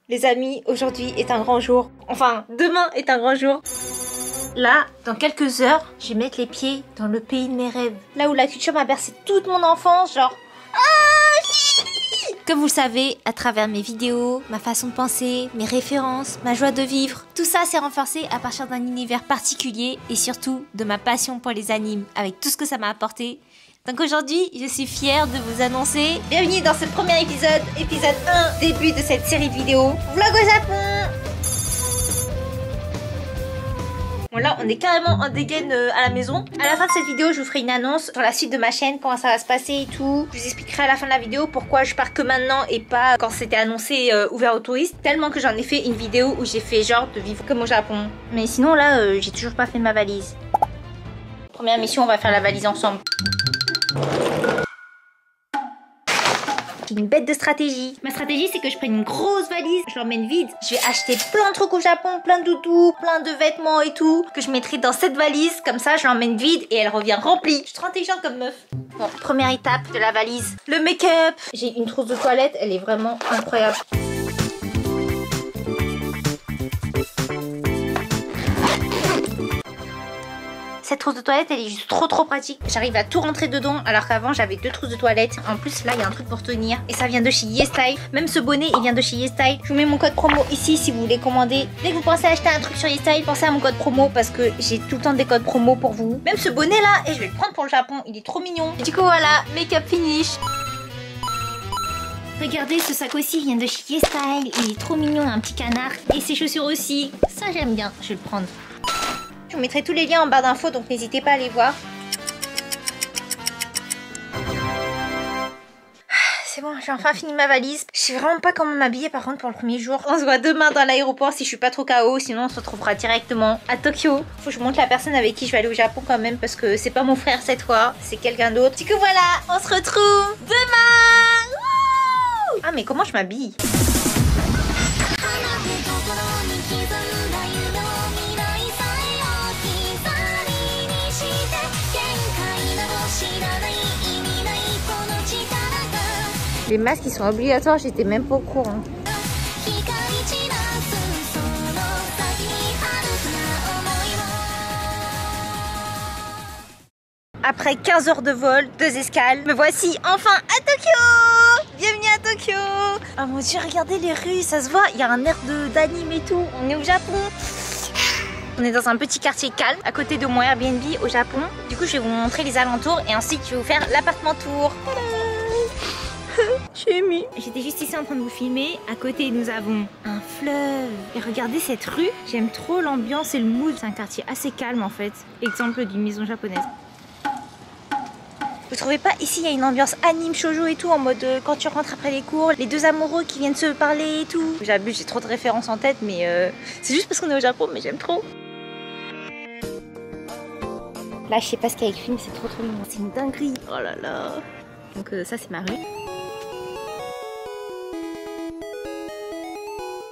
Les amis, aujourd'hui est un grand jour. Enfin, demain est un grand jour. Là, dans quelques heures, je vais mettre les pieds dans le pays de mes rêves. Là où la culture m'a bercé toute mon enfance, genre... Comme vous le savez, à travers mes vidéos, ma façon de penser, mes références, ma joie de vivre, tout ça s'est renforcé à partir d'un univers particulier et surtout de ma passion pour les animes, avec tout ce que ça m'a apporté. Donc aujourd'hui, je suis fière de vous annoncer... Bienvenue dans ce premier épisode, épisode 1, début de cette série de vidéos Vlog au Japon. Bon là, on est carrément en dégaine à la maison. À la fin de cette vidéo, je vous ferai une annonce sur la suite de ma chaîne, comment ça va se passer et tout. Je vous expliquerai à la fin de la vidéo pourquoi je pars que maintenant et pas quand c'était annoncé ouvert aux touristes. Tellement que j'en ai fait une vidéo où j'ai fait genre de vivre comme au Japon. Mais sinon là, j'ai toujours pas fait ma valise. Première mission, on va faire la valise ensemble. J'ai une bête de stratégie. Ma stratégie, c'est que je prenne une grosse valise, je l'emmène vide. Je vais acheter plein de trucs au Japon, plein de doudous, plein de vêtements et tout, que je mettrai dans cette valise. Comme ça, je l'emmène vide et elle revient remplie. Je suis trop intelligente comme meuf. Bon, première étape de la valise, le make-up. J'ai une trousse de toilette, elle est vraiment incroyable. Cette trousse de toilette, elle est juste trop pratique. J'arrive à tout rentrer dedans, alors qu'avant j'avais 2 trousses de toilette. En plus là, il y a un truc pour tenir. Et ça vient de chez YesStyle. Même ce bonnet, il vient de chez YesStyle. Je vous mets mon code promo ici si vous voulez commander. Dès que vous pensez acheter un truc sur YesStyle, pensez à mon code promo parce que j'ai tout le temps des codes promo pour vous. Même ce bonnet là, et je vais le prendre pour le Japon. Il est trop mignon. Et du coup voilà, make-up finish. Regardez, ce sac aussi vient de chez YesStyle. Il est trop mignon, un petit canard. Et ses chaussures aussi. Ça j'aime bien, je vais le prendre. Je vous mettrai tous les liens en barre d'infos, donc n'hésitez pas à aller voir. C'est bon, j'ai enfin fini ma valise. Je sais vraiment pas comment m'habiller par contre pour le premier jour. On se voit demain dans l'aéroport si je suis pas trop KO, sinon on se retrouvera directement à Tokyo. Faut que je montre la personne avec qui je vais aller au Japon quand même parce que c'est pas mon frère cette fois, c'est quelqu'un d'autre. Du coup voilà, on se retrouve demain. Wouh! Ah mais comment je m'habille? Les masques ils sont obligatoires, j'étais même pas au courant. Après 15 heures de vol, 2 escales, me voici enfin à Tokyo. Bienvenue à Tokyo. Oh mon dieu, regardez les rues, ça se voit, il y a un air d'anime et tout. On est au Japon. On est dans un petit quartier calme, à côté de mon Airbnb au Japon. Du coup, je vais vous montrer les alentours et ensuite je vais vous faire l'appartement tour. Je suis émue. J'étais juste ici en train de vous filmer. À côté, nous avons un fleuve. Et regardez cette rue. J'aime trop l'ambiance et le mood. C'est un quartier assez calme en fait. Exemple d'une maison japonaise. Vous trouvez pas ici il y a une ambiance anime shoujo et tout en mode quand tu rentres après les cours, les deux amoureux qui viennent se parler et tout. J'abuse, j'ai trop de références en tête mais c'est juste parce qu'on est au Japon mais j'aime trop. Là je sais pas ce qu'il y a écrit mais c'est trop mignon. C'est une dinguerie. Oh là là. Donc ça c'est ma rue.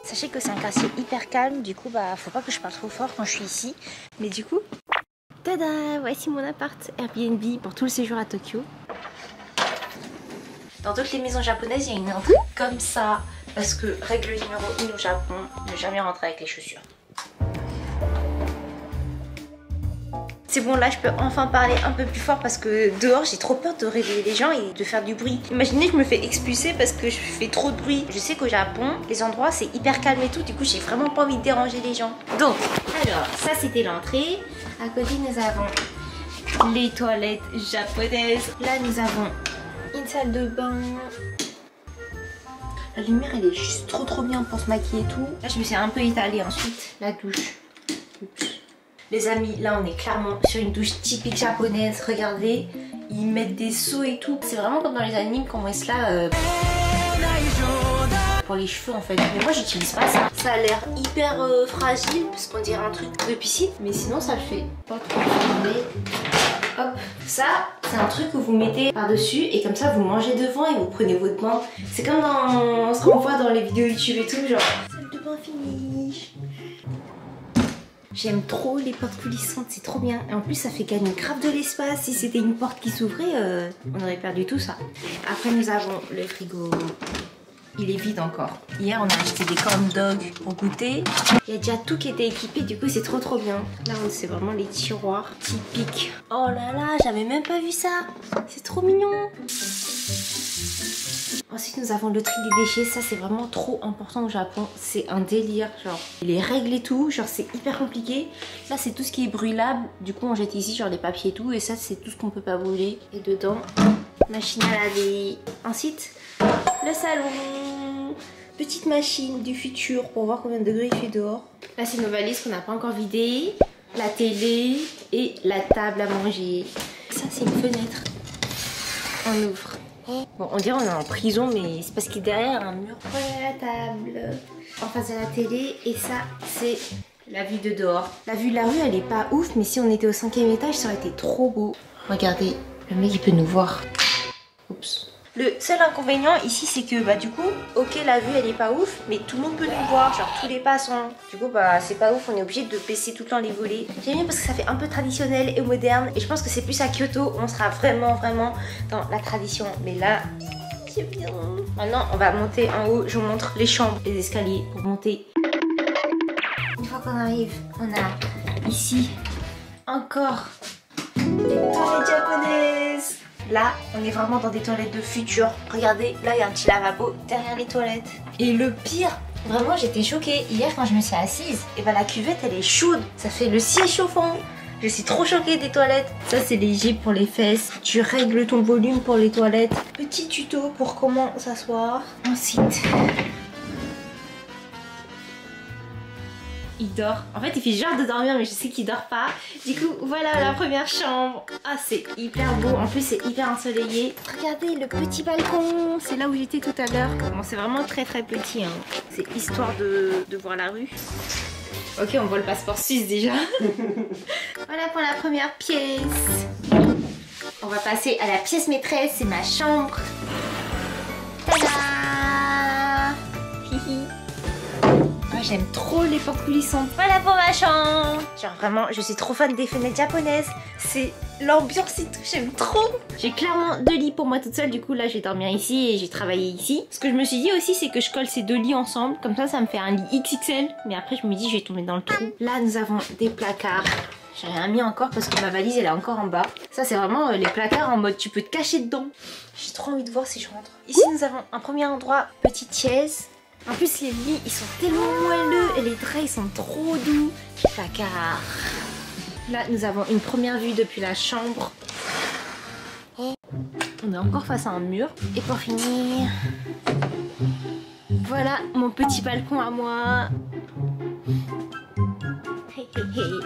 Sachez que c'est un quartier hyper calme, du coup bah faut pas que je parle trop fort quand je suis ici. Mais du coup, tada, voici mon appart Airbnb pour tout le séjour à Tokyo. Dans toutes les maisons japonaises, il y a une entrée comme ça. Parce que règle numéro 1 au Japon, ne jamais rentrer avec les chaussures. C'est bon, là je peux enfin parler un peu plus fort parce que dehors j'ai trop peur de réveiller les gens et de faire du bruit. Imaginez je me fais expulser parce que je fais trop de bruit. Je sais qu'au Japon, les endroits c'est hyper calme et tout, du coup j'ai vraiment pas envie de déranger les gens. Donc, alors, ça c'était l'entrée. À côté nous avons les toilettes japonaises. Là nous avons une salle de bain. La lumière elle est juste trop bien pour se maquiller et tout. Là je me suis un peu étalée ensuite. La douche. Oups. Les amis, là on est clairement sur une douche typique japonaise, regardez, ils mettent des seaux et tout. C'est vraiment comme dans les animes qu'on met cela pour les cheveux en fait. Mais moi j'utilise pas ça. Ça a l'air hyper fragile parce qu'on dirait un truc de piscine, mais sinon ça le fait. Pas trop filmé. Hop, ça c'est un truc que vous mettez par dessus et comme ça vous mangez devant et vous prenez votre bain. C'est comme dans ce qu'on voit dans les vidéos YouTube et tout, genre salle de bain finie. J'aime trop les portes coulissantes, c'est trop bien. Et en plus, ça fait gagner grave de l'espace. Si c'était une porte qui s'ouvrait, on aurait perdu tout ça. Après, nous avons le frigo il est vide encore. Hier, on a acheté des corn dogs pour goûter. Il y a déjà tout qui était équipé, du coup, c'est trop bien. Là, c'est vraiment les tiroirs typiques. Oh là là, j'avais même pas vu ça. C'est trop mignon. Ensuite, nous avons le tri des déchets. Ça, c'est vraiment trop important au Japon. C'est un délire. Genre, les règles et tout, genre, c'est hyper compliqué. Là, c'est tout ce qui est brûlable. Du coup, on jette ici, genre, les papiers et tout. Et ça, c'est tout ce qu'on peut pas brûler. Et dedans, machine à laver. Ensuite, le salon. Petite machine du futur pour voir combien de degrés il fait dehors. Là, c'est nos valises qu'on n'a pas encore vidées. La télé et la table à manger. Ça, c'est une fenêtre. On ouvre. Bon, on dirait on est en prison, mais c'est parce qu'il est derrière un mur. Voilà la table en face de la télé. Et ça, c'est la vue de dehors. La vue de la rue, elle est pas ouf, mais si on était au 5e étage, ça aurait été trop beau. Regardez, le mec, il peut nous voir. Oups. Le seul inconvénient ici, c'est que bah du coup, ok, la vue elle est pas ouf, mais tout le monde peut nous voir, genre tous les passants. Du coup bah c'est pas ouf, on est obligé de baisser tout le temps les volets. J'aime bien parce que ça fait un peu traditionnel et moderne, et je pense que c'est plus à Kyoto, on sera vraiment dans la tradition. Mais là, c'est bien. Maintenant on va monter en haut, je vous montre les chambres, les escaliers pour monter. Une fois qu'on arrive, on a ici encore des toilettes japonaises. Là, on est vraiment dans des toilettes de futur. Regardez, là, il y a un petit lavabo derrière les toilettes. Et le pire, vraiment, j'étais choquée. Hier, quand je me suis assise, et bah la cuvette, elle est chaude. Ça fait le siège chauffant. Je suis trop choquée des toilettes. Ça, c'est les gibes pour les fesses. Tu règles ton volume pour les toilettes. Petit tuto pour comment s'asseoir. Ensuite, il dort. En fait, il fait genre de dormir, mais je sais qu'il dort pas. Du coup, voilà la première chambre. Ah, c'est hyper beau. En plus, c'est hyper ensoleillé. Regardez le petit balcon. C'est là où j'étais tout à l'heure. Bon, c'est vraiment très petit. Hein. C'est histoire de voir la rue. Ok, on voit le passeport suisse déjà. Voilà pour la première pièce. On va passer à la pièce maîtresse. C'est ma chambre. Tada! Hihi. J'aime trop les portes coulissantes. Voilà pour ma chambre. Genre vraiment, je suis trop fan des fenêtres japonaises. C'est l'ambiance et tout, j'aime trop. J'ai clairement 2 lits pour moi toute seule. Du coup là, je vais dormir ici et j'ai travaillé ici. Ce que je me suis dit aussi, c'est que je colle ces 2 lits ensemble. Comme ça me fait un lit XXL. Mais après, je me dis, je vais tomber dans le trou. Là, nous avons des placards. J'ai rien mis encore parce que ma valise, elle est encore en bas. Ça, c'est vraiment les placards en mode tu peux te cacher dedans. J'ai trop envie de voir si je rentre. Ici, nous avons un premier endroit, petite chaise. En plus, les lits, ils sont tellement moelleux et les draps, ils sont trop doux. Placard. Là, nous avons une première vue depuis la chambre. On est encore face à un mur. Et pour finir, voilà mon petit balcon à moi. Hey, hey, hey.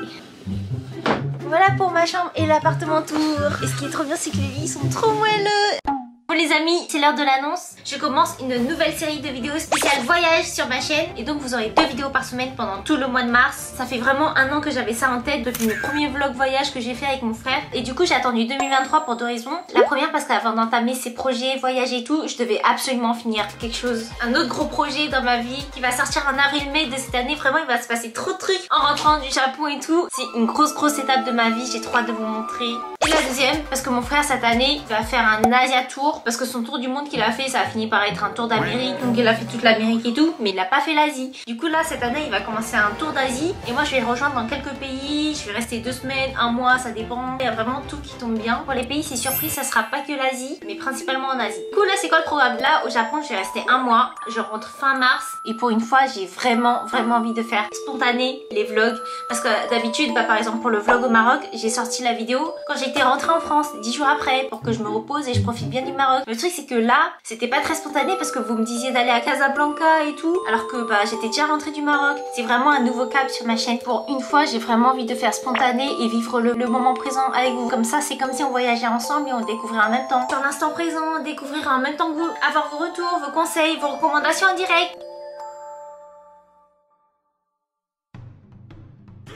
Voilà pour ma chambre et l'appartement tour. Et ce qui est trop bien, c'est que les lits sont trop moelleux. Bon les amis, c'est l'heure de l'annonce. Je commence une nouvelle série de vidéos spéciales voyage sur ma chaîne. Et donc vous aurez 2 vidéos par semaine pendant tout le mois de mars. Ça fait vraiment 1 an que j'avais ça en tête depuis le premier vlog voyage que j'ai fait avec mon frère. Et du coup j'ai attendu 2023 pour 2 raisons. La première parce qu'avant d'entamer ces projets, voyages et tout, je devais absolument finir quelque chose. Un autre gros projet dans ma vie qui va sortir en avril-mai de cette année. Vraiment il va se passer trop de trucs en rentrant du Japon et tout. C'est une grosse étape de ma vie, j'ai trop hâte de vous montrer. Et la deuxième parce que mon frère cette année il va faire un Asia Tour. Parce que son tour du monde qu'il a fait, ça a fini par être un tour d'Amérique. Donc il a fait toute l'Amérique et tout, mais il n'a pas fait l'Asie. Du coup là, cette année, il va commencer un tour d'Asie. Et moi, je vais le rejoindre dans quelques pays. Je vais rester 2 semaines, 1 mois, ça dépend. Il y a vraiment tout qui tombe bien. Pour les pays, c'est surprise, ça sera pas que l'Asie, mais principalement en Asie. Du coup là, c'est quoi le programme? Là, au Japon, je vais rester 1 mois. Je rentre fin mars. Et pour une fois, j'ai vraiment envie de faire spontané les vlogs. Parce que d'habitude, bah, par exemple, pour le vlog au Maroc, j'ai sorti la vidéo quand j'étais rentrée en France, 10 jours après, pour que je me repose et je profite bien du Maroc. Le truc c'est que là, c'était pas très spontané parce que vous me disiez d'aller à Casablanca et tout, alors que bah j'étais déjà rentrée du Maroc. C'est vraiment un nouveau cap sur ma chaîne. Pour une fois, j'ai vraiment envie de faire spontané et vivre le moment présent avec vous. Comme ça, c'est comme si on voyageait ensemble et on découvrait en même temps. Dans l'instant présent, découvrir en même temps que vous, avoir vos retours, vos conseils, vos recommandations en direct.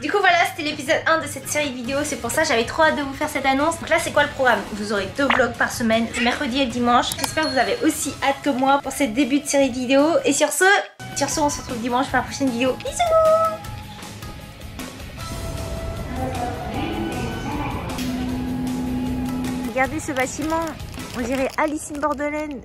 Du coup voilà, c'était l'épisode 1 de cette série de vidéos. C'est pour ça j'avais trop hâte de vous faire cette annonce. Donc là c'est quoi le programme? Vous aurez 2 vlogs par semaine, le mercredi et le dimanche. J'espère que vous avez aussi hâte que moi pour ce début de série de vidéos. Et sur ce, on se retrouve dimanche pour la prochaine vidéo. Bisous. Regardez ce bâtiment, on dirait Alice in Borderland.